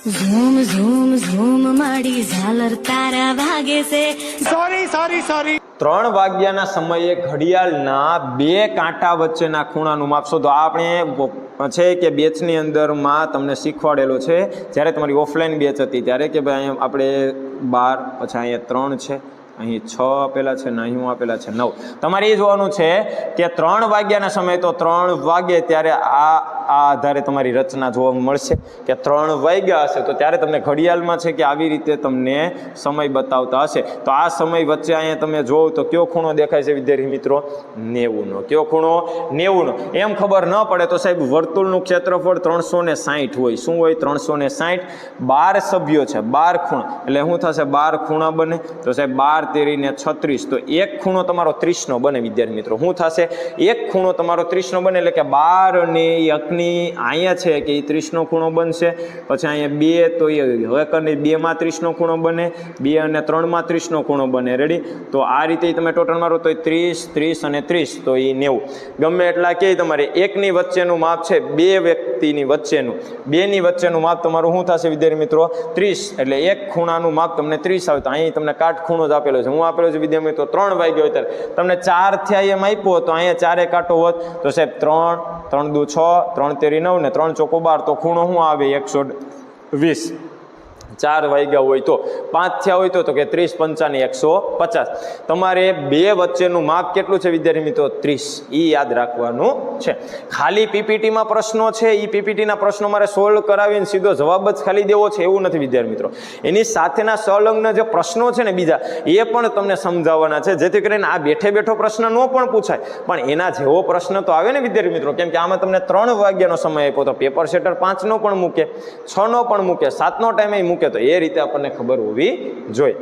Zoom zoom zoom માડી ઝાલર તારા ભાગે છે. સોરી 3 વાગ્યાના સમયે ઘડિયાળના 2 કાંટા વચ્ચેના ખૂણાનું માપ શોધો. આ આપણે છે કે બેચની અંદરમાં તમને શીખવાડેલો છે જ્યારે તમારી ઓફલાઈન બેચ હતી ત્યારે કે ભાઈ અહીંયા આપણે 12 પછી અહીંયા 3 છે, અહીં 6 આપેલા છે ને અહીં આપેલા છે 9. તમારે એ જોવાનું છે કે 3 વાગ્યાના સમયે તો 3 વાગે ત્યારે આ આધારે તમારી રચના જોવા મળશે કે 3 વાગ્યા હશે તો ત્યારે તમને ઘડિયાળમાં છે કે આવી રીતે તમને સમય બતાવતા હશે. તો આ સમય વચ્ચે અહીંયા તમે જોવો તો કયો ખૂણો દેખાય છે વિદ્યાર્થી મિત્રો? 90નો. કયો ખૂણો? 90નો. એમ ખબર ન પડે તો સાહેબ વર્તુળનું ક્ષેત્રફળ 360 હોય. શું હોય? 360. 12 સભ્યો છે, 12 ખૂણા એટલે શું થશે? 12 ખૂણા બને તો સાહેબ 12 તેરીને 36 તો એક ખૂણો તમારો 30નો બને વિદ્યાર્થી મિત્રો. શું થશે? એક ખૂણો તમારો 30નો બને એટલે કે 12 ને અહીંયા છે કે એ 30નો ખૂણો બનશે. પછી અહીંયા 2 તો એ હવે કરી 2માં 30નો ખૂણો બને, 2 અને 3માં 30નો ખૂણો બને. રેડી? તો આ રીતે તમે ટોટલ મારો તો 30 30 અને 30 તો એ 90. ગમે એટલા કે તમારે એકની વચ્ચેનું માપ છે 2 વ્યક્તિની વચ્ચેનું, 2ની વચ્ચેનું માપ તમારું શું થશે વિદ્યાર્થી મિત્રો? 30. એટલે એક ખૂણાનું માપ તમને 30 આવે તો અહીં તમને કાટ ખૂણો જ આપેલો છે. હું આપેલો છે વિદ્યાર્થી મિત્રો 3 વાગ્યો હોય ત્યારે તમને 4 થયા એમ આપ્યો તો અહીંયા 4 કાંટો હોત તો સાહેબ 3 3 દુ 6 3 તેરી 9 ને 3 ચોકો 12 તો ખૂણો શું આવે? 120. 4 વાગ્યા હોય તો 5 થયા હોય તો કે 30 55 150. તમારે 2 વચ્ચેનું માપ કેટલું છે વિદ્યાર્થી મિત્રો? 30. એ યાદ રાખવાનું છે. ખાલી પીપીટીમાં પ્રશ્નો છે એ પીપીટીના પ્રશ્નો મારે સોલ્વ કરાવીને સીધો જવાબ જ ખાલી દેવો છે એવું નથી વિદ્યાર્થી મિત્રો. એની સાથેના સંલગ્ન જે પ્રશ્નો છે ને બીજા એ પણ તમને સમજાવવાના છે જેથી કરીને આ બેઠો પ્રશ્ન ન પણ પૂછાય પણ એના જેવો પ્રશ્ન તો આવે ને વિદ્યાર્થી મિત્રો. કેમ કે આમાં તમને 3 વાગ્યાનો સમય આપ્યો તો પેપર સેટર 5નો પણ મૂકે, 6નો પણ મૂકે, 7નો ટાઈમે મૂકે તો એ રીતે આપણને ખબર હોવી જોઈએ.